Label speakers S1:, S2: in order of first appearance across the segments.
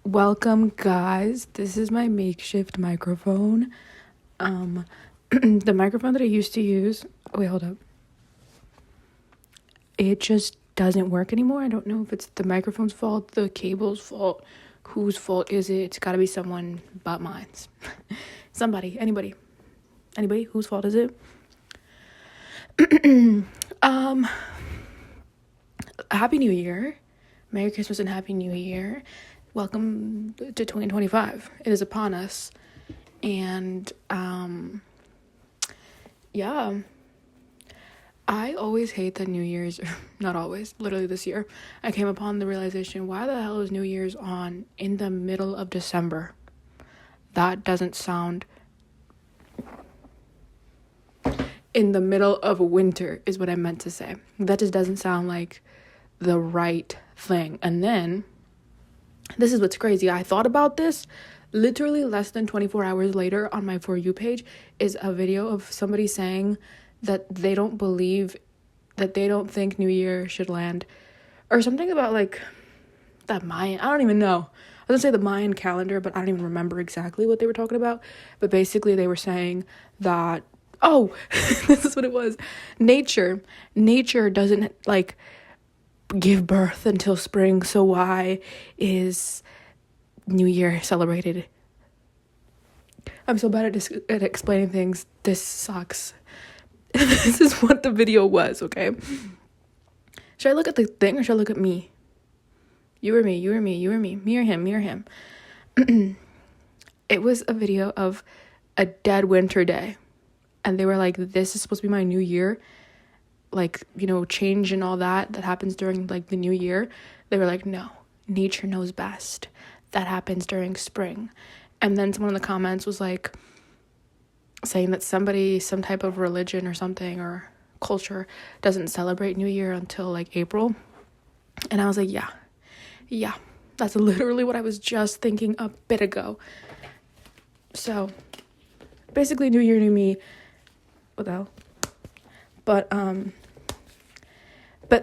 S1: Welcome, guys. This is my makeshift microphone. The microphone that I used to use, wait, hold up. It just doesn't work anymore. I don't know if it's the microphone's fault, the cable's fault, whose fault is it? It's gotta be someone but mine's. Somebody, anybody, whose fault is it? Happy New Year. Merry Christmas and Happy New Year. Welcome to 2025. It is upon us. And, yeah. I always hate that New Year's, not always, literally this year, I came upon the realization, why the hell is New Year's on in the middle of December? That doesn't sound... In the middle of winter is what I meant to say. That just doesn't sound like the right thing. And then, this is what's crazy. I thought about this literally less than 24 hours later on my For You page is a video of somebody saying that they don't think New Year should land, or something about like that Mayan, I don't even know. I was gonna say the Mayan calendar, but I don't even remember exactly what they were talking about. But basically they were saying that, oh, this is what it was. Nature doesn't like give birth until spring, so why is New Year celebrated? I'm so bad at explaining things. This sucks. This is what the video was, okay? Should I look at the thing or should I look at me? You or me, me or him. It was a video of a dead winter day. And they were like, this is supposed to be my new year. Like, change and all that happens during like the new year. They were like, no, nature knows best. That happens during spring. And then someone in the comments was like saying that somebody, some type of religion or something or culture doesn't celebrate New Year until like April. And I was like, yeah, that's literally what I was just thinking a bit ago. So basically New Year, new me. What the hell? But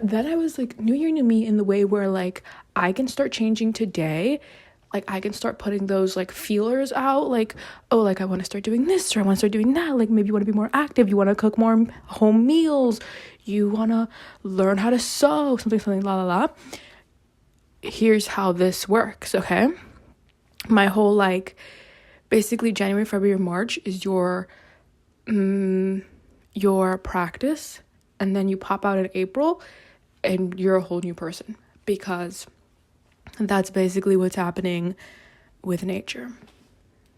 S1: then I was like, New Year, new me in the way where like I can start changing today. Like I can start putting those like feelers out, like, oh, like I want to start doing this or I want to start doing that. Like maybe you want to be more active, you want to cook more home meals, you want to learn how to sew, something, la la la. Here's how this works, okay? My whole like basically January, February, March is your practice, and then you pop out in April and you're a whole new person, because that's basically what's happening with nature,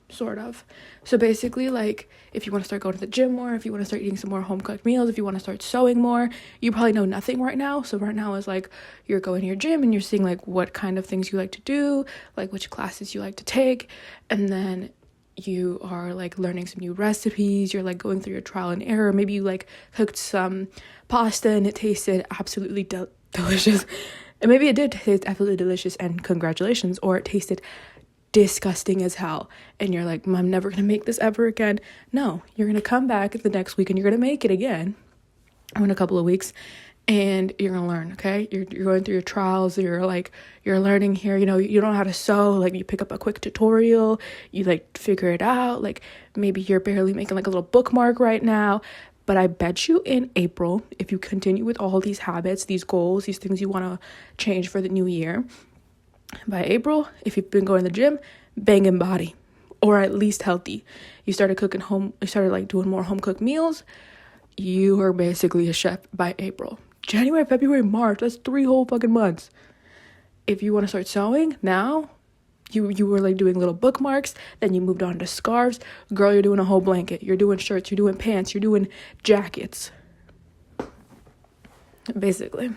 S1: sort of. So basically, like, if you want to start going to the gym more, if you want to start eating some more home-cooked meals, if you want to start sewing more, you probably know nothing right now. So right now is like, you're going to your gym and you're seeing like what kind of things you like to do, like which classes you like to take, and then you are like learning some new recipes, you're like going through your trial and error. Maybe you like cooked some pasta and it tasted absolutely delicious, and maybe it did taste absolutely delicious and congratulations, or it tasted disgusting as hell and you're like, I'm never gonna make this ever again. No, you're gonna come back the next week and you're gonna make it again in a couple of weeks, and you're gonna learn, okay? You're going through your trials, you're learning here, you don't know how to sew, like you pick up a quick tutorial, you like figure it out, like maybe you're barely making like a little bookmark right now. But I bet you in April, if you continue with all these habits, these goals, these things you want to change for the new year, by April, if you've been going to the gym, banging body, or at least healthy, you started like doing more home cooked meals, you are basically a chef by April. January, February, March, that's 3 whole fucking months. If you want to start sewing now, you were like doing little bookmarks, then you moved on to scarves. Girl, you're doing a whole blanket, you're doing shirts, you're doing pants, you're doing jackets, basically.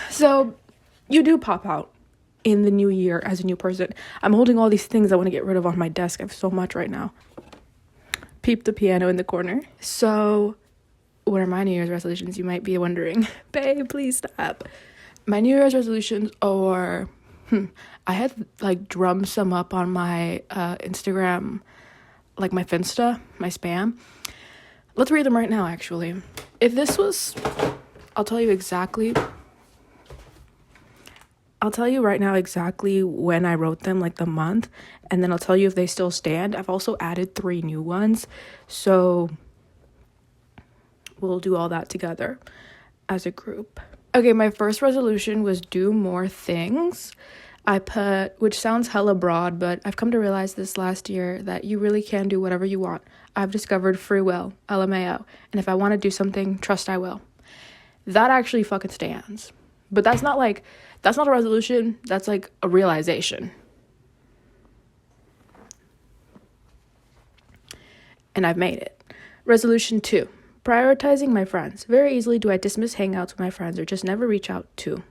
S1: So you do pop out in the new year as a new person. I'm holding all these things I want to get rid of on my desk. I have so much right now. Peep the piano in the corner. So what are my New Year's resolutions, you might be wondering? Babe, please stop. My New Year's resolutions are, I had like drummed some up on my Instagram, like my Finsta, my spam. Let's read them right now, actually. If this was, I'll tell you exactly I'll tell you right now exactly when I wrote them, like the month, and then I'll tell you if they still stand. I've also added 3 new ones, so we'll do all that together as a group. Okay, my first resolution was do more things. I put, which sounds hella broad, but I've come to realize this last year that you really can do whatever you want. I've discovered free will, LMAO, and if I want to do something, trust I will. That actually fucking stands. But that's not a resolution, that's like a realization. And I've made it. Resolution 2, prioritizing my friends. Very easily do I dismiss hangouts with my friends or just never reach out to.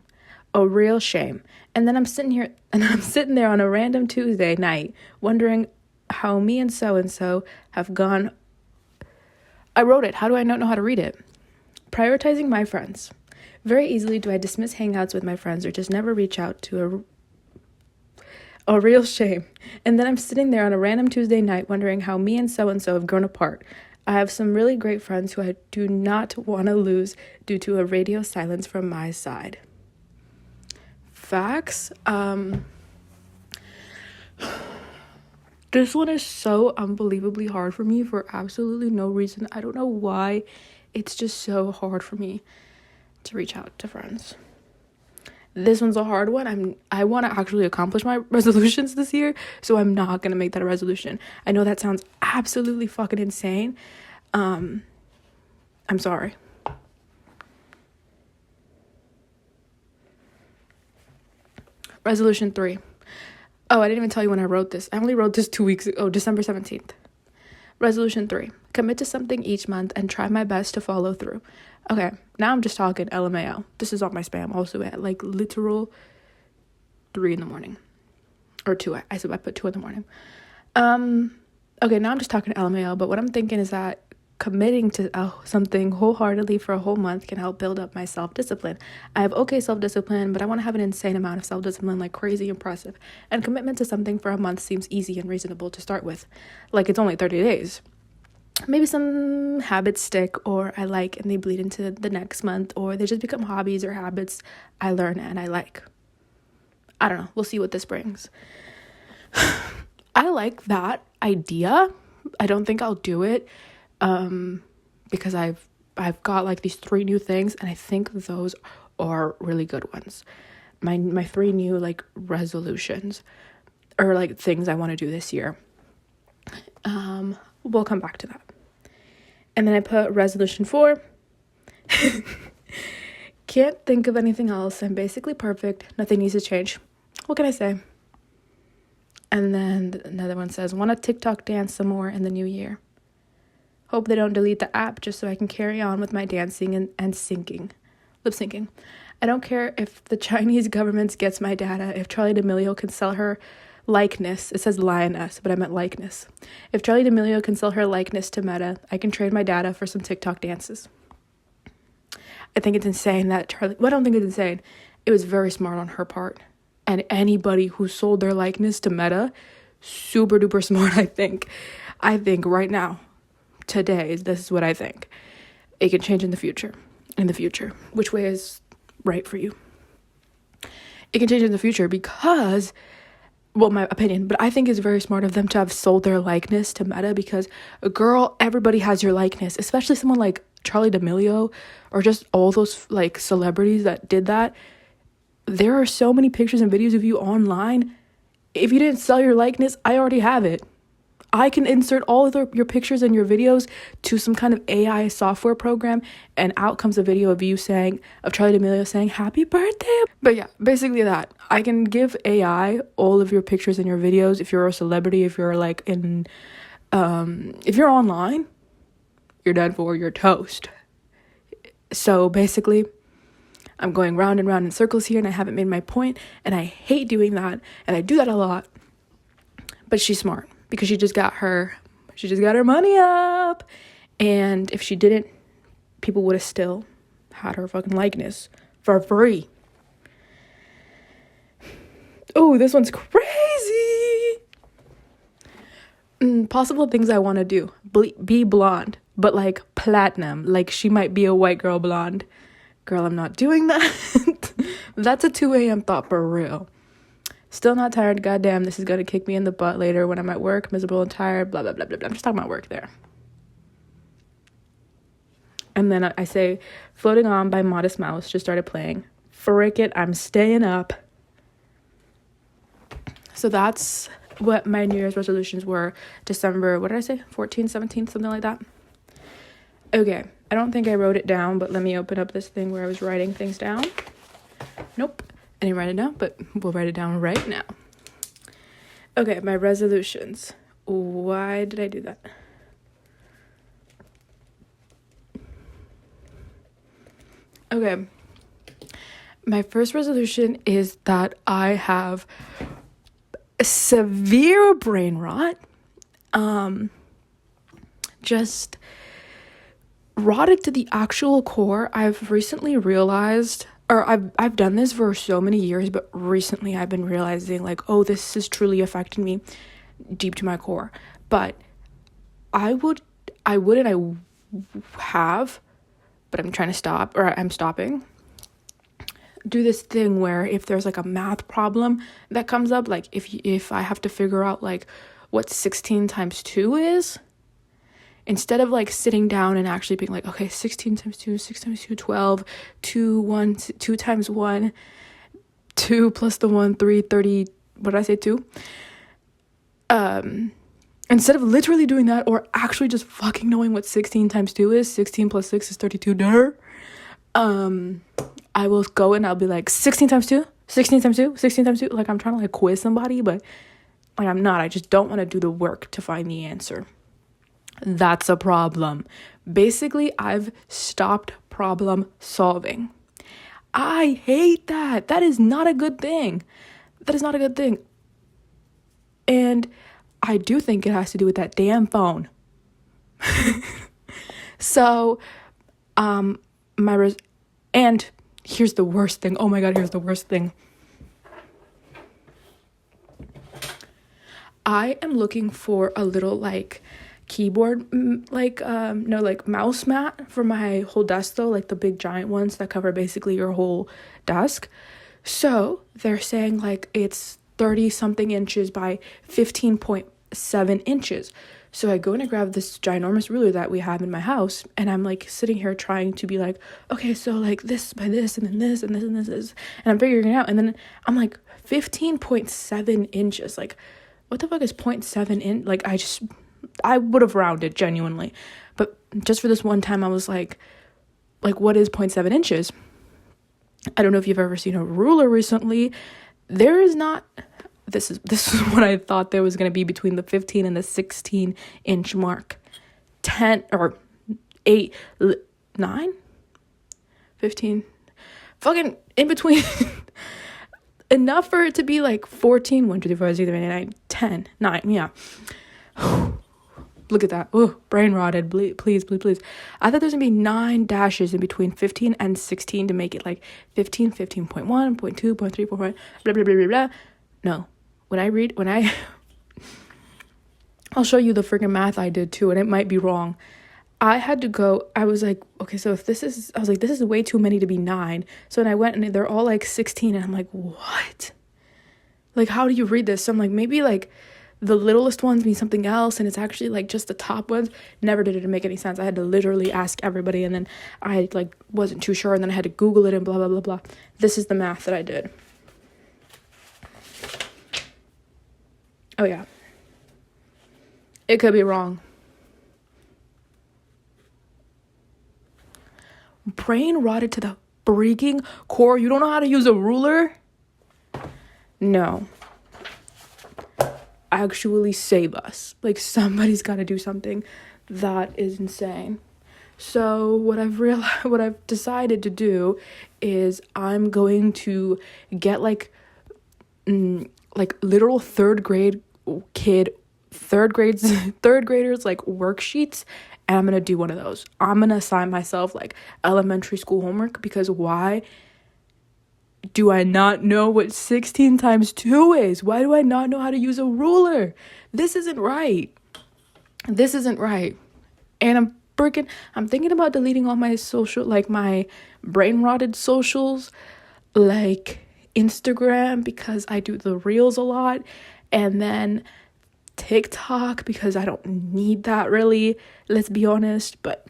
S1: A real shame. And then I'm sitting there on a random Tuesday night wondering how me and so have gone. I wrote it. How do I not know how to read it? Prioritizing my friends. Very easily do I dismiss hangouts with my friends or just never reach out to a real shame. And then I'm sitting there on a random Tuesday night wondering how me and so have grown apart. I have some really great friends who I do not want to lose due to a radio silence from my side. Facts. This one is so unbelievably hard for me for absolutely no reason. I don't know why. It's just so hard for me to reach out to friends. This one's a hard one. I want to actually accomplish my resolutions this year, so I'm not going to make that a resolution. I know that sounds absolutely fucking insane. I'm sorry. Resolution 3. Oh, I didn't even tell you when I wrote this. I only wrote this 2 weeks ago, December 17th. Resolution 3. Commit to something each month and try my best to follow through. Okay, now I'm just talking LMAO. This is on my spam also at like literal 3 in the morning. Or 2. I put 2 in the morning. Okay, now I'm just talking LMAO, but what I'm thinking is that committing to something wholeheartedly for a whole month can help build up my self-discipline. I have okay self-discipline, but I want to have an insane amount of self-discipline, like crazy impressive. And commitment to something for a month seems easy and reasonable to start with. Like, it's only 30 days. Maybe some habits stick or I like and they bleed into the next month, or they just become hobbies or habits I learn and I like. I don't know. We'll see what this brings. I like that idea. I don't think I'll do it because I've got like these 3 new things and I think those are really good ones. My 3 new like resolutions or like things I want to do this year. We'll come back to that. And then I put resolution 4. Can't think of anything else. I'm basically perfect. Nothing needs to change. What can I say? And then another one says, want to TikTok dance some more in the new year. Hope they don't delete the app just so I can carry on with my dancing and lip syncing. I don't care if the Chinese government gets my data, if Charli D'Amelio can sell her likeness. It says lioness, but I meant likeness. If Charli D'Amelio can sell her likeness to Meta, I can trade my data for some TikTok dances. I think it's insane that Charli... Well, I don't think it's insane. It was very smart on her part. And anybody who sold their likeness to Meta, super duper smart, I think. I think right now, today, this is what I think. It can change in the future. Which way is right for you? It can change in the future because... Well, my opinion, but I think it's very smart of them to have sold their likeness to Meta because, girl, everybody has your likeness, especially someone like Charli D'Amelio or just all those like celebrities that did that. There are so many pictures and videos of you online. If you didn't sell your likeness, I already have it. I can insert all of your pictures and your videos to some kind of AI software program, and out comes a video of Charli D'Amelio saying happy birthday. But yeah, basically that. I can give AI all of your pictures and your videos. If you're a celebrity, if you're like if you're online, you're done for, you're toast. So basically, I'm going round and round in circles here and I haven't made my point, and I hate doing that, and I do that a lot. But she's smart. Because she just got her money up. And if she didn't, people would have still had her fucking likeness for free. Oh, this one's crazy. Possible things I want to do. Be blonde, but like platinum. Like she might be a white girl blonde. Girl, I'm not doing that. That's a 2 a.m. thought for real. Still not tired. Goddamn, this is going to kick me in the butt later when I'm at work, miserable and tired, blah, blah, blah, blah, blah. I'm just talking about work there. And then I say, Floating On by Modest Mouse just started playing. Frick it, I'm staying up. So that's what my New Year's resolutions were. December, what did I say? 14th, 17th, something like that. Okay, I don't think I wrote it down, but let me open up this thing where I was writing things down. Nope, I didn't write it down, but we'll write it down right now. Okay, my resolutions. Why did I do that? Okay, my first resolution is that I have severe brain rot. Just rotted to the actual core. I've recently realized, or I've done this for so many years, but recently I've been realizing like, oh, this is truly affecting me deep to my core. But I have, but I'm trying to stop, or I'm stopping, do this thing where if there's like a math problem that comes up, like if I have to figure out like what 16 times 2 is, instead of like sitting down and actually being like, okay, 16 times 2, 6 times 2, 12, 2 times 1, 2 plus the 1, 3, 30, what did I say, 2? Instead of literally doing that, or actually just fucking knowing what 16 times 2 is, 16 plus 6 is 32, I will go and I'll be like, 16 times 2, 16 times 2, 16 times 2. Like, I'm trying to like quiz somebody, but like I'm not. I just don't want to do the work to find the answer. That's a problem. Basically, I've stopped problem solving. I hate that. That is not a good thing. That is not a good thing. And I do think it has to do with that damn phone. So, and here's the worst thing. Oh my God, here's the worst thing. I am looking for a little like keyboard, mouse mat for my whole desk though, like the big giant ones that cover basically your whole desk. So they're saying like it's 30 something inches by 15.7 inches. So I go and I grab this ginormous ruler that we have in my house, and I'm like sitting here trying to be like, okay, so like this by this, and then this, and this, and this, and I'm figuring it out. And then I'm like 15.7 inches. Like, what the fuck is 0.7 in? Like, I would have rounded genuinely. But just for this one time, I was like, what is 0.7 inches? I don't know if you've ever seen a ruler recently. There is not... This is what I thought there was going to be between the 15 and the 16 inch mark. 10 or 8, 9, 15, fucking in between. Enough for it to be like 14, 1, 2, 3, 4, 5, 6, 7, 8, 9, 10, 9, yeah. Look at that. Oh, brain rotted. Please. I thought there's going to be 9 dashes in between 15 and 16 to make it like 15, 15.1, 0.2, 0.3, 4, blah, blah, blah, blah, blah. No. I'll show you the freaking math I did too, and it might be wrong. I was like, okay, so this is way too many to be 9. So then I went and they're all like 16, and I'm like, what? Like, how do you read this? So I'm like, maybe like the littlest ones mean something else, and it's actually like just the top ones. Never did it make any sense. I had to literally ask everybody, and then I like wasn't too sure, and then I had to Google it and blah, blah, blah, blah. This is the math that I did. Oh, yeah. It could be wrong. Brain rotted to the freaking core. You don't know how to use a ruler? No. Actually save us. Like, somebody's got to do something. That is insane. So what I've decided to do is I'm going to get like literal third graders like worksheets, and I'm gonna do one of those. I'm gonna assign myself like elementary school homework, because why do I not know what 16 times 2 is? Why do I not know how to use a ruler? This isn't right. And I'm thinking about deleting all my my brain rotted socials. like Instagram because I do the reels a lot, and then TikTok because I don't need that really, let's be honest, but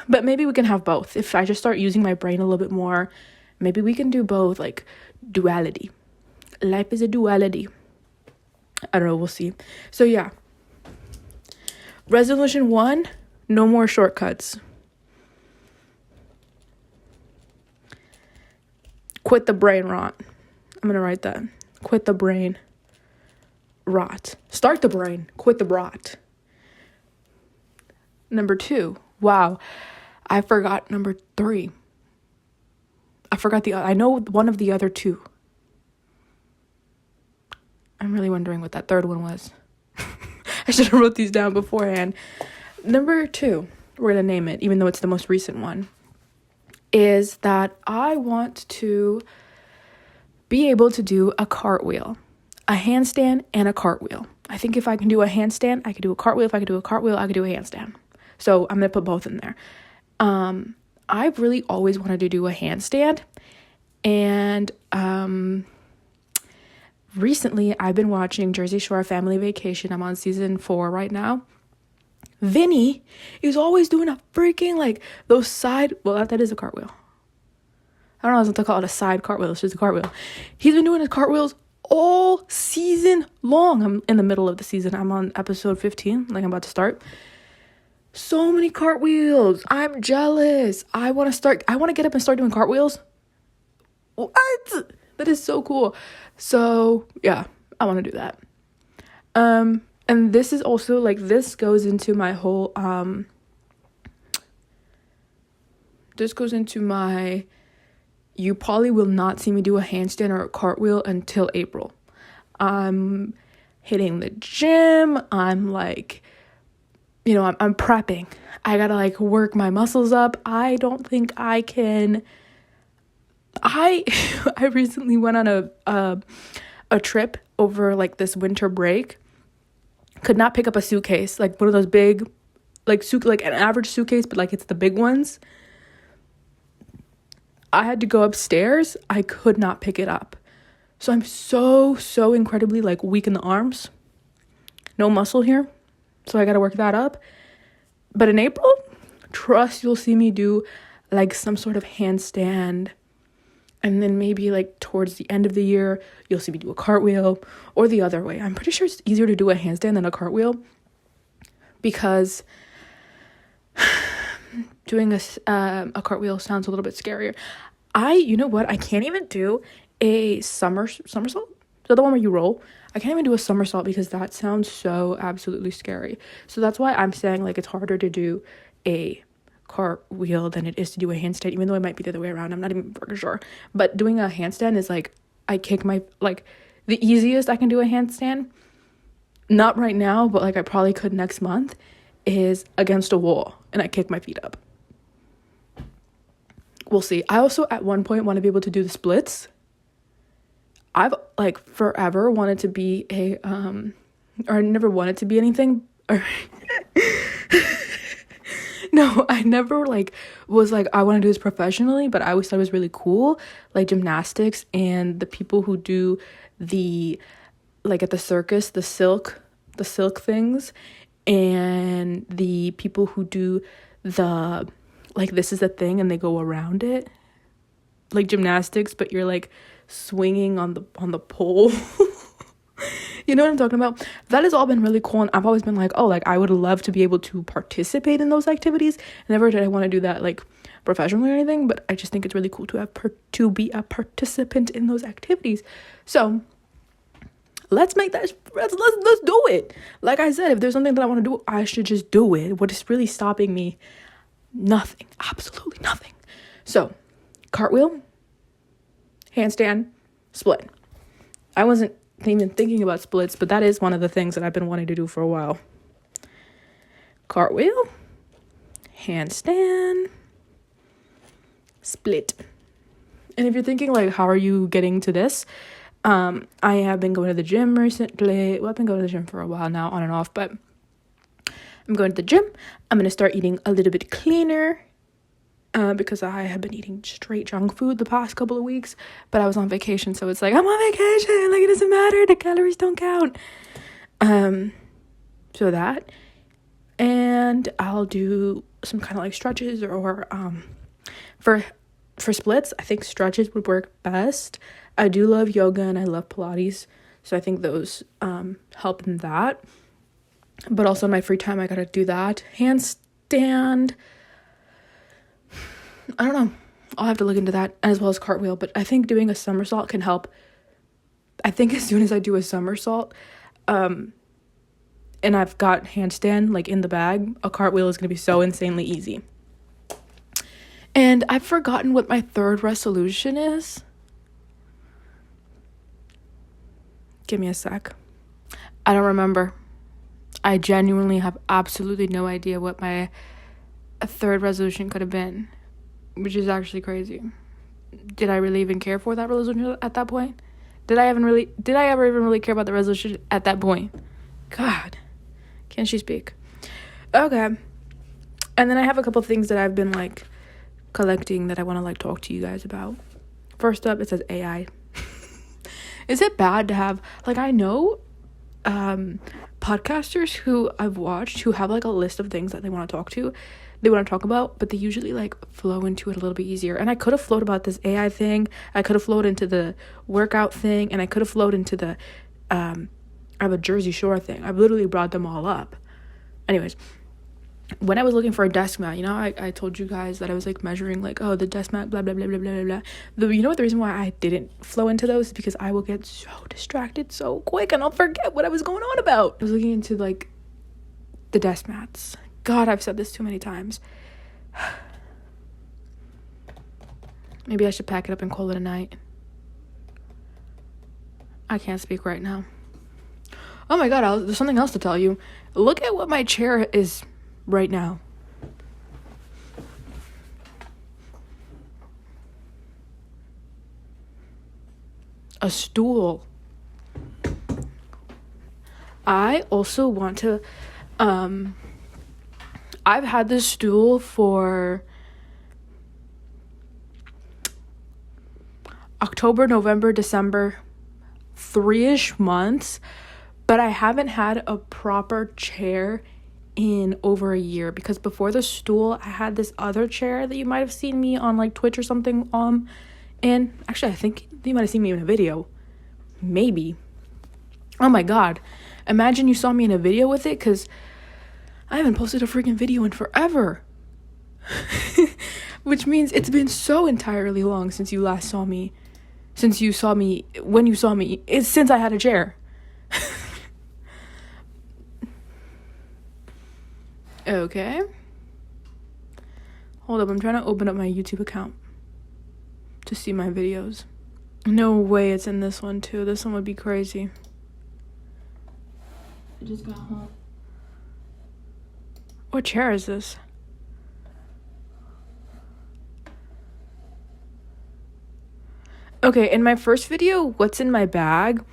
S1: maybe we can have both. If I just start using my brain a little bit more, maybe we can do both, like duality. Life is a duality. I don't know, we'll see. So yeah, resolution 1, no more shortcuts. Quit the brain rot. I'm gonna write that. Quit the brain rot. Start the brain. Quit the rot. Number 2. Wow, I forgot number 3. I know one of the other 2. I'm really wondering what that third one was. I should have wrote these down beforehand. Number 2, we're gonna name it, even though it's the most recent one, is that I want to be able to do a cartwheel, a handstand, and a cartwheel. I think if I can do a handstand, I could do a cartwheel. If I could do a cartwheel, I could do a handstand. So I'm gonna put both in there. I've really always wanted to do a handstand, and recently I've been watching Jersey Shore Family Vacation. I'm on season 4 right now. Vinny is always doing a freaking, like, those side, well, that is a cartwheel. I don't know what to call it, a side cartwheel. It's just a cartwheel. He's been doing his cartwheels all season long. I'm in the middle of the season. I'm on episode 15, like I'm about to start. So many cartwheels. I'm jealous. I want to get up and start doing cartwheels. What? That is so cool. So yeah, I want to do that. And this is also, like, this goes into my whole, you probably will not see me do a handstand or a cartwheel until April. I'm hitting the gym. I'm like, I'm prepping. I gotta, like, work my muscles up. I don't think I can. I recently went on a trip over, like, this winter break. Could not pick up a suitcase, like one of those big, like an average suitcase, but like it's the big ones. I had to go upstairs. I could not pick it up. So I'm so incredibly, like, weak in the arms. No muscle here. So I got to work that up. But in April, trust you'll see me do, like, some sort of handstand. And then maybe, like, towards the end of the year, you'll see me do a cartwheel, or the other way. I'm pretty sure it's easier to do a handstand than a cartwheel, because doing a cartwheel sounds a little bit scarier. You know what? I can't even do a somersault. Is that the one where you roll? I can't even do a somersault because that sounds so absolutely scary. So that's why I'm saying, like, it's harder to do a cartwheel than it is to do a handstand, even though it might be the other way around. I'm not even for sure. But doing a handstand is, like, I kick my, like, the easiest I can do a handstand, not right now, but, like, I probably could next month, is against a wall and I kick my feet up. We'll see. I also at one point want to be able to do the splits. I've, like, forever wanted to be or I never wanted to be anything, or no, I never, like, was like, I want to do this professionally, but I always thought it was really cool, like gymnastics and the people who do the, like, at the circus, the silk things, and the people who do the, like, this is the thing and they go around it, like gymnastics, but you're, like, swinging on the pole. You know what I'm talking about? That has all been really cool, and I've always been like, oh, like, I would love to be able to participate in those activities. Never did I want to do that, like, professionally or anything, but I just think it's really cool to have to be a participant in those activities. So let's make that, let's do it. Like I said, if there's something that I want to do, I should just do it. What is really stopping me? Nothing. Absolutely nothing. So cartwheel, handstand, split. I wasn't even thinking about splits, but that is one of the things that I've been wanting to do for a while. Cartwheel, handstand, split. And if you're thinking, like, how are you getting to this? I have been going to the gym recently. Well, I've been going to the gym for a while now, on and off, but I'm going to the gym. I'm going to start eating a little bit cleaner. because I had been eating straight junk food the past couple of weeks, but I was on vacation, so it's like, I'm on vacation, like, it doesn't matter, the calories don't count. So that, and I'll do some kind of like stretches, or for splits, I think stretches would work best. I do love yoga and I love Pilates, so I think those help in that. But also in my free time, I gotta do that. Handstand, I don't know, I'll have to look into that, as well as cartwheel. But I think doing a somersault can help. I think as soon as I do a somersault, and I've got handstand like in the bag, a cartwheel is gonna be so insanely easy. And I've forgotten what my third resolution is. Give me a sec. I don't remember. I genuinely have absolutely no idea what my third resolution could have been, which is actually crazy. Did I really even care for that resolution at that point? Did I ever even really care about the resolution at that point? God, can she speak? Okay. And then I have a couple of things that I've been like collecting that I want to like talk to you guys about. First up, it says AI. Is it bad to have, like, I know podcasters who I've watched who have like a list of things that they want to talk about, but they usually like flow into it a little bit easier. And I could have flowed about this AI thing, I could have flowed into the workout thing, and I could have flowed into the I have a Jersey Shore thing. I've literally brought them all up. Anyways, when I was looking for a desk mat, you know, I told you guys that I was like measuring like, oh, the desk mat, blah blah blah blah blah blah. You know what, the reason why I didn't flow into those is because I will get so distracted so quick and I'll forget what I was going on about. I was looking into like the desk mats. God, I've said this too many times. Maybe I should pack it up and call it a night. I can't speak right now. Oh my God, there's something else to tell you. Look at what my chair is right now. A stool. I also want to I've had this stool for October, November, December, 3-ish months, but I haven't had a proper chair in over a year, because before the stool I had this other chair that you might have seen me on like Twitch or something in. Actually, I think you might have seen me in a video, maybe. Oh my God, imagine you saw me in a video with it, because I haven't posted a freaking video in forever. Which means it's been so entirely long since you last saw me. When you saw me, it's since I had a chair. Okay. Hold up, I'm trying to open up my YouTube account to see my videos. No way it's in this one too. This one would be crazy. I just got home. What chair is this? Okay, in my first video, what's in my bag?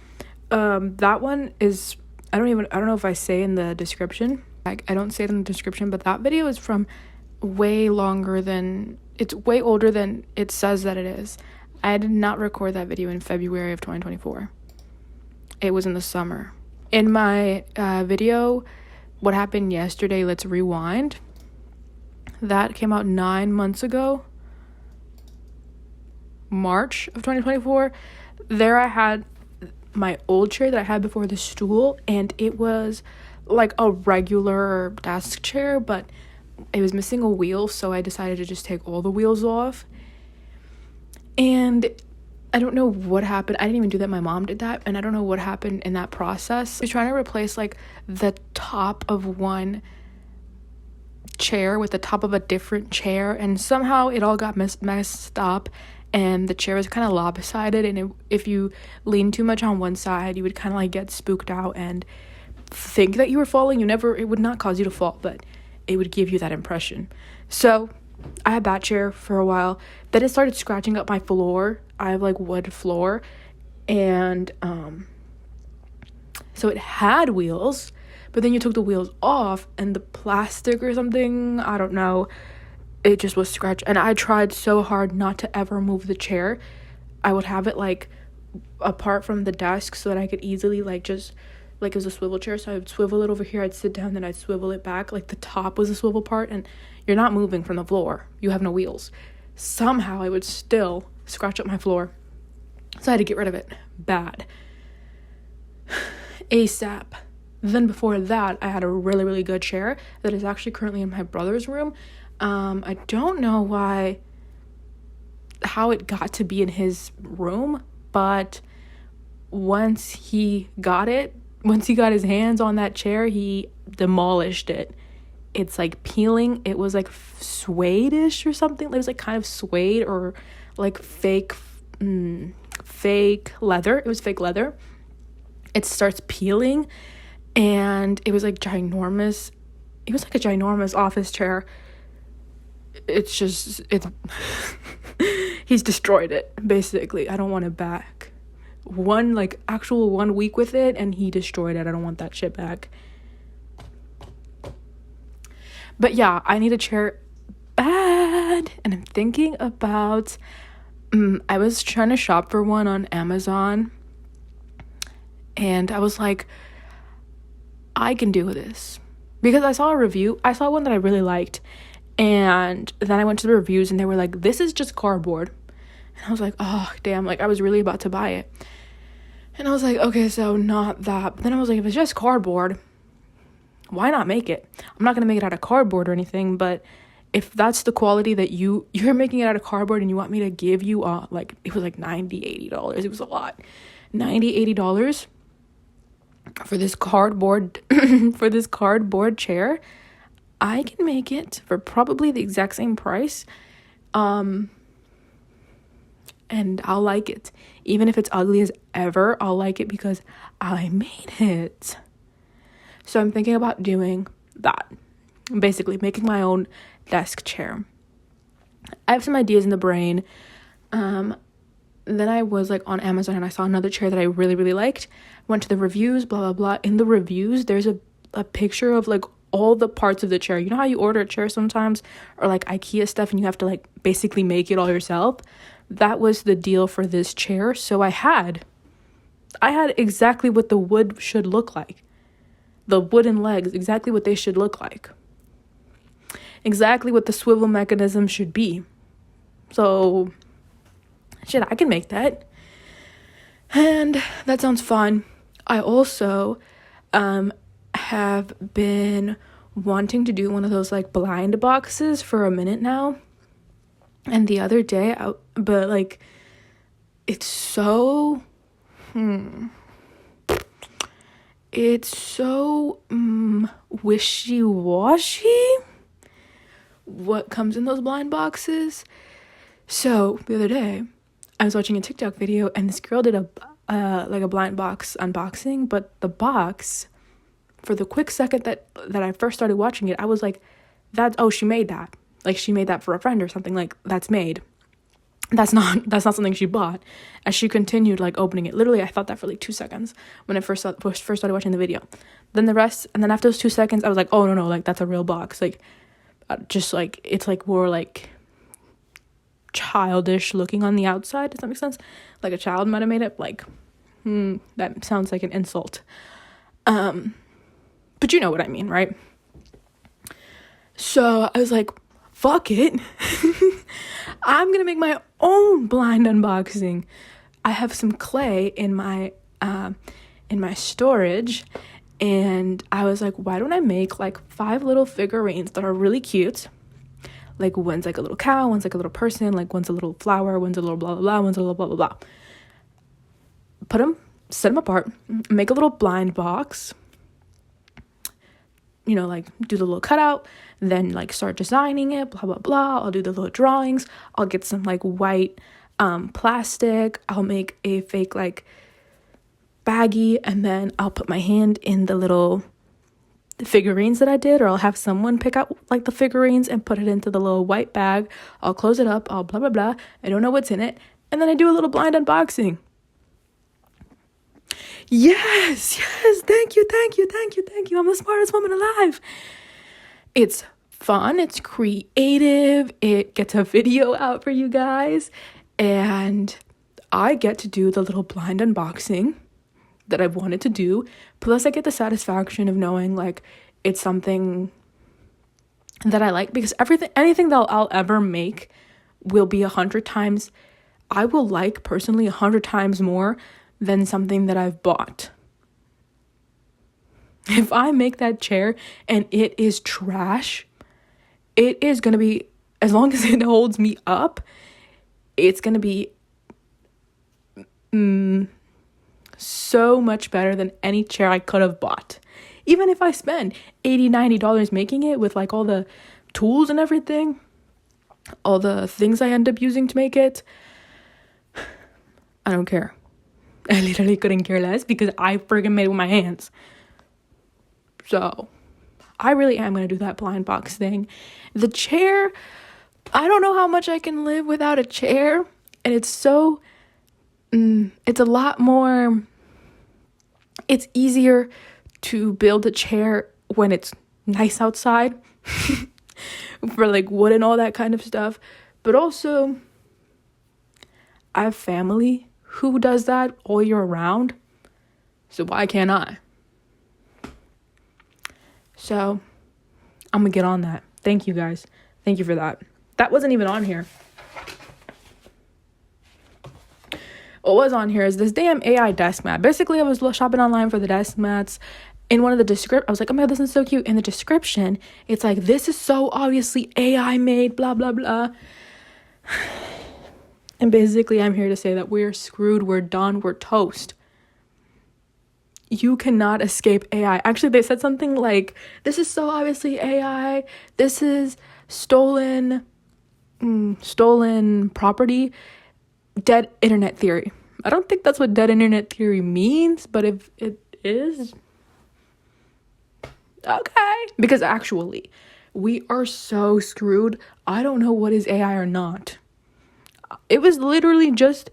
S1: That one is, I don't know if I say in the description. I don't say it in the description, but that video is from it's way older than it says that it is. I did not record that video in February of 2024. It was in the summer. In my video, What Happened Yesterday, Let's Rewind, that came out 9 months ago, March of 2024. There I had my old chair that I had before the stool, and it was like a regular desk chair, but it was missing a wheel, so I decided to just take all the wheels off. And I don't know what happened. I didn't even do that. My mom did that, and I don't know what happened in that process. I was trying to replace like the top of one chair with the top of a different chair, and somehow it all got messed up, and the chair was kind of lopsided, and if you lean too much on one side, you would kind of like get spooked out and think that you were falling. It would not cause you to fall, but it would give you that impression. So I had that chair for a while. Then it started scratching up my floor. I have like wood floor, and so it had wheels, but then you took the wheels off, and the plastic or something, I don't know, it just was scratched. And I tried so hard not to ever move the chair. I would have it like apart from the desk so that I could easily like just like it was a swivel chair, so I would swivel it over here, I'd sit down, then I'd swivel it back. Like the top was the swivel part, and you're not moving from the floor, you have no wheels. Somehow I would still scratch up my floor, so I had to get rid of it bad ASAP. Then before that, I had a really, really good chair that is actually currently in my brother's room. I don't know how it got to be in his room, but once he got his hands on that chair, he demolished it. It's like peeling. It was like suede-ish or something. It was like kind of suede or like fake leather. It was fake leather. It starts peeling, and it was like ginormous. It was like a ginormous office chair. It's he's destroyed it, basically. I don't want it back. 1 week with it, and he destroyed it. I don't want that shit back. But yeah, I need a chair bad, and I'm thinking about I was trying to shop for one on Amazon, and I was like, I can do this, because I saw one that I really liked, and then I went to the reviews and they were like, this is just cardboard. And I was like, oh damn, like I was really about to buy it. And I was like, okay, so not that. But then I was like, if it's just cardboard, why not make it? I'm not going to make it out of cardboard or anything, but if that's the quality that you're making it out of cardboard and you want me to give you, like, it was like $90-$80. It was a lot. $90-$80 for this cardboard, for this cardboard chair. I can make it for probably the exact same price. And I'll like it. Even if it's ugly as ever, I'll like it because I made it. So I'm thinking about doing that. Basically, making my own desk chair. I have some ideas in the brain. Then I was like on Amazon and I saw another chair that I really, really liked. Went to the reviews, blah, blah, blah. In the reviews, there's a picture of like all the parts of the chair. You know how you order a chair sometimes, or like IKEA stuff, and you have to like basically make it all yourself? That was the deal for this chair. So I had exactly what the wood should look like. The wooden legs, exactly what they should look like. Exactly what the swivel mechanism should be. So, shit, I can make that. And that sounds fun. I also have been wanting to do one of those blind boxes for a minute now. And the other day, it's so wishy-washy what comes in those blind boxes. So the other day I was watching a TikTok video and this girl did a blind box unboxing, but the box, for the quick second that I first started watching it, I was like, she made that. Like, she made that for a friend or something. Like, that's made. That's not something she bought. As she continued opening it, literally I thought that for 2 seconds when I first started watching the video. Then the rest, and then after those 2 seconds I was like, oh no, that's a real box. It's more childish looking on the outside. Does that make sense? Like a child might have made it. That sounds like an insult. But you know what I mean, right? So I was like, fuck it. I'm gonna make my own blind unboxing. I have some clay in my storage, and I was like, why don't I make 5 little figurines that are really cute? One's a little cow, one's a little person, one's a little flower, one's a little blah blah blah, one's a little blah blah blah. Set them apart, make a little blind box. Do the little cutout, then start designing it, blah, blah, blah. I'll do the little drawings. I'll get some white plastic. I'll make a fake baggie, and then I'll put my hand in the little figurines that I did, or I'll have someone pick out the figurines and put it into the little white bag. I'll close it up. I'll blah, blah, blah. I don't know what's in it. And then I do a little blind unboxing. Yes, thank you. I'm the smartest woman alive. It's fun, it's creative, it gets a video out for you guys, and I get to do the little blind unboxing that I've wanted to do. Plus I get the satisfaction of knowing like it's something that I like, because anything that I'll ever make will be 100 times, I will like personally 100 times more than something that I've bought. If I make that chair and it is trash, it is going to be, as long as it holds me up, it's going to be so much better than any chair I could have bought. Even if I spend $80-$90 making it with like all the tools and everything, all the things I end up using to make it, I don't care. I literally couldn't care less because I friggin' made it with my hands. So I really am going to do that blind box thing. The chair, I don't know how much I can live without a chair. And it's so, it's a lot more, it's easier to build a chair when it's nice outside for like wood and all that kind of stuff. But also, I have family who does that all year round. So why can't I? So I'm gonna get on that. Thank you guys. Thank you for that. That wasn't even on here. What was on here is this damn AI desk mat. Basically, I was shopping online for the desk mats. In one of the I was like, oh my God, this is so cute. In the description, it's like, this is so obviously AI made, blah, blah, blah. And basically, I'm here to say that we're screwed, we're done, we're toast. You cannot escape AI. Actually, they said something like, this is so obviously AI. This is stolen property. Dead internet theory. I don't think that's what dead internet theory means, but if it is, okay. Because actually, we are so screwed. I don't know what is AI or not. It was literally just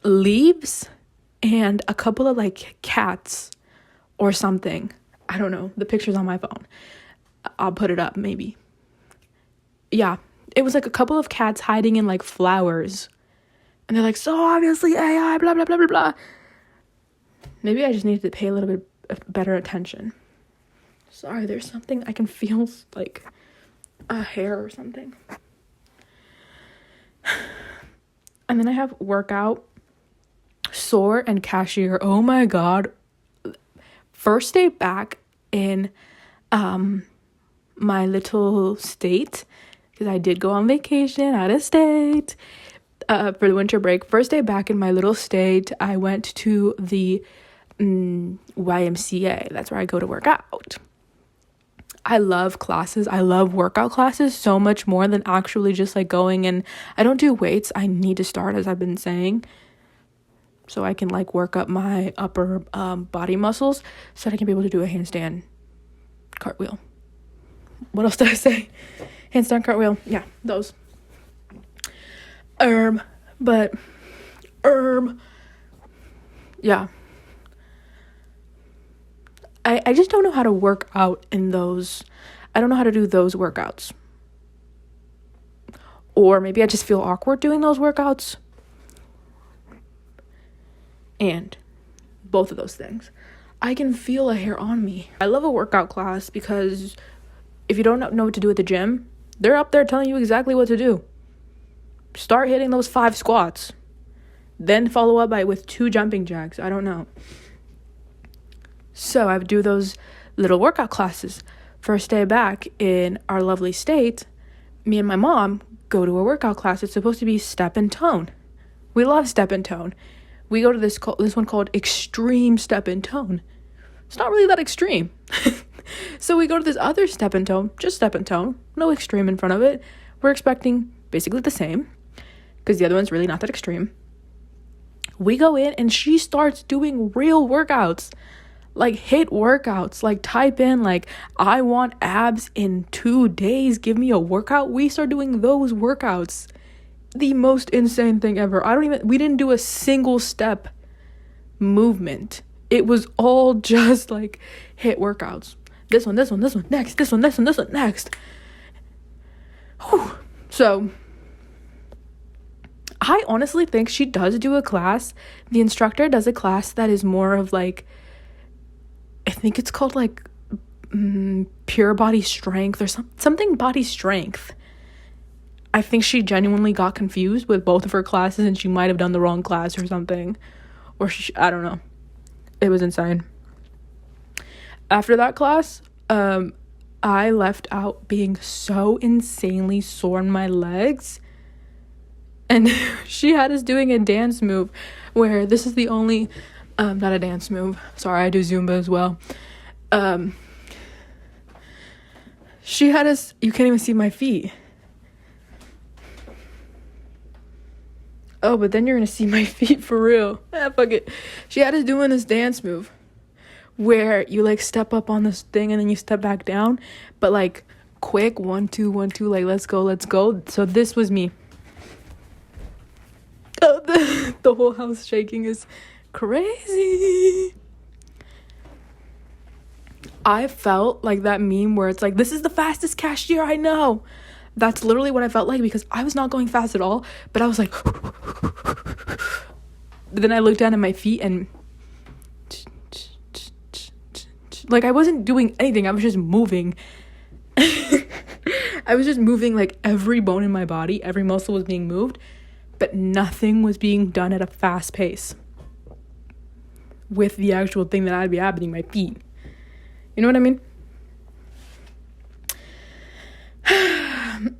S1: leaves and a couple of like cats or something. I don't know. The picture's on my phone. I'll put it up maybe. Yeah. It was like a couple of cats hiding in like flowers. And they're like, so obviously AI, blah, blah, blah, blah, blah. Maybe I just needed to pay a little bit of better attention. Sorry, there's something I can feel, like a hair or something. And then I have workout, sore, and cashier. Oh my God. First day back in my little state, because I did go on vacation out of state for the winter break. First day back in my little state, I went to the YMCA. That's where I go to work out. I love classes. I love workout classes so much more than actually just like going, and I don't do weights. I need to start, as I've been saying, so I can like work up my upper body muscles so that I can be able to do a handstand cartwheel. What else did I say? Handstand cartwheel. Yeah, those. Yeah. I just don't know how to work out in those. I don't know how to do those workouts. Or maybe I just feel awkward doing those workouts. And both of those things. I can feel a hair on me. I love a workout class because if you don't know what to do at the gym, they're up there telling you exactly what to do. Start hitting those 5 squats. Then follow up with 2 jumping jacks. I don't know. So I would do those little workout classes. First day back in our lovely state, me and my mom go to a workout class. It's supposed to be step and tone. We love step and tone. We go to this one called extreme step and tone. It's not really that extreme. So we go to this other step and tone, just step and tone, no extreme in front of it. We're expecting basically the same because the other one's really not that extreme. We go in and she starts doing real workouts. Like hit workouts, like type in like I want abs in 2 days, give me a workout. We start doing those workouts. The most insane thing ever. We didn't do a single step movement. It was all just like hit workouts. This one, next. This one, next. Whew. So I honestly think she does do a class. The instructor does a class that is more of like, I think it's called like pure body strength or something body strength. I think she genuinely got confused with both of her classes and she might have done the wrong class or something. Or I don't know. It was insane. After that class, I left out being so insanely sore in my legs. And she had us doing a dance move where this is the only, not a dance move. Sorry, I do Zumba as well. She had us, you can't even see my feet. Oh, but then you're going to see my feet for real. Fuck it. She had us doing this dance move where you like step up on this thing and then you step back down. But like quick, 1, 2, 1, 2, like let's go. So this was me. Oh, the whole house shaking is crazy. I felt like that meme where it's like, this is the fastest cashier I know. That's literally what I felt like because I was not going fast at all, but I was like, but then I looked down at my feet and like I wasn't doing anything. I was just moving. I was just moving like every bone in my body, every muscle was being moved, but nothing was being done at a fast pace with the actual thing that I'd be happening, my feet. You know what I mean?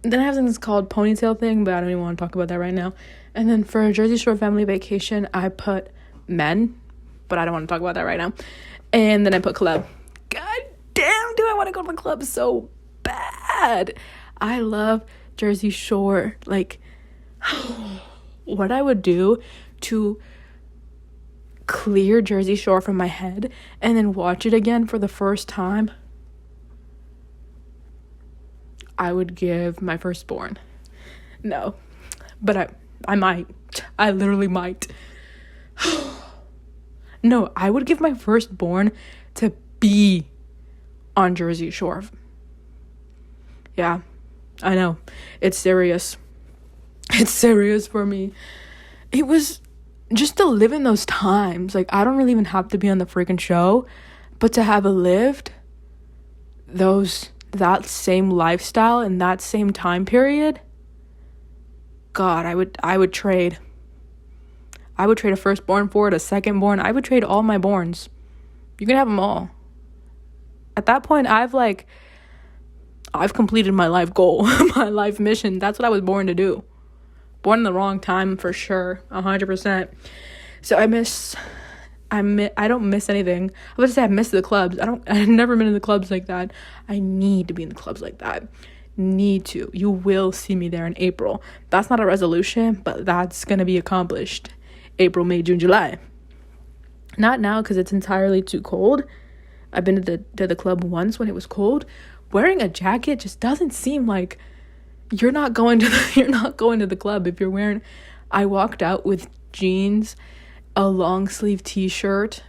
S1: Then I have something that's called ponytail thing, but I don't even want to talk about that right now. And then for a Jersey Shore family vacation, I put men, but I don't want to talk about that right now. And then I put club. God damn, do I want to go to the club so bad. I love Jersey Shore. Like, what I would do to clear Jersey Shore from my head and then watch it again for the first time, I would give my firstborn. No, but I might. I literally might. No, I would give my firstborn to be on Jersey Shore. Yeah, I know. It's serious. It's serious for me. It was just to live in those times. Like, I don't really even have to be on the freaking show, but to have lived that same lifestyle in that same time period, God, I would trade. I would trade a firstborn for it, a secondborn. I would trade all my borns. You can have them all. At that point, I've completed my life goal, my life mission. That's what I was born to do. Born in the wrong time for sure, 100%. So I don't miss anything. I was gonna say I miss the clubs. I've never been in the clubs like that. I need to be in the clubs like that. Need to. You will see me there in April. That's not a resolution, but that's gonna be accomplished. April, May, June, July. Not now because it's entirely too cold. I've been to the club once when it was cold. Wearing a jacket just doesn't seem like you're not going to the club if you're wearing. I walked out with jeans, a long sleeve t-shirt,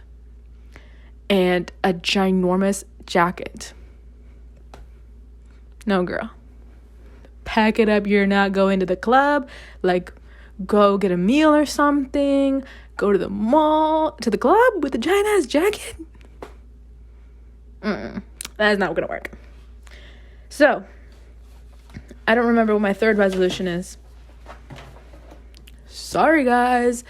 S1: and a ginormous jacket. No, girl. Pack it up. You're not going to the club. Like, go get a meal or something. Go to the mall, to the club with a giant ass jacket. That is not gonna work. So, I don't remember what my third resolution is. Sorry, guys.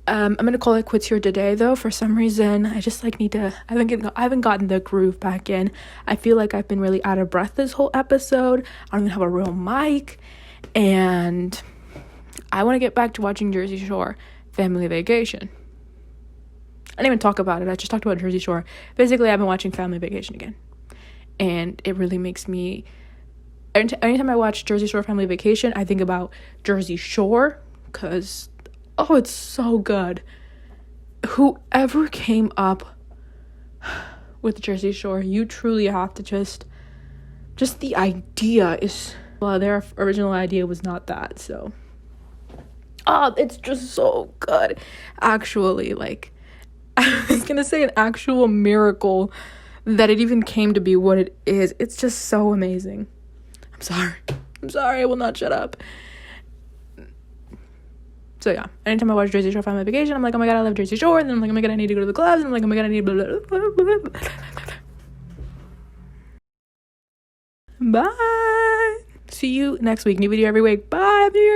S1: I'm gonna call it quits here today, though. For some reason, I just need to. I haven't gotten the groove back in. I feel like I've been really out of breath this whole episode. I don't even have a real mic, and I want to get back to watching Jersey Shore Family Vacation. I didn't even talk about it. I just talked about Jersey Shore. Basically, I've been watching Family Vacation again, and it really makes me. Anytime I watch Jersey Shore Family Vacation, I think about Jersey Shore because. Oh, it's so good. Whoever came up with Jersey Shore, you truly have to just the idea is, well, their original idea was not that, so. Oh, it's just so good. Actually, I was gonna say an actual miracle that it even came to be what it is. It's just so amazing. I'm sorry, I will not shut up. So yeah, anytime I watch Jersey Shore Family Vacation, I'm like, oh my god, I love Jersey Shore. And then I'm like, oh my god, I need to go to the clubs. And I'm like, oh my god, I need blah, blah, blah, blah, blah, blah. Bye. See you next week. New video every week. Bye. New York.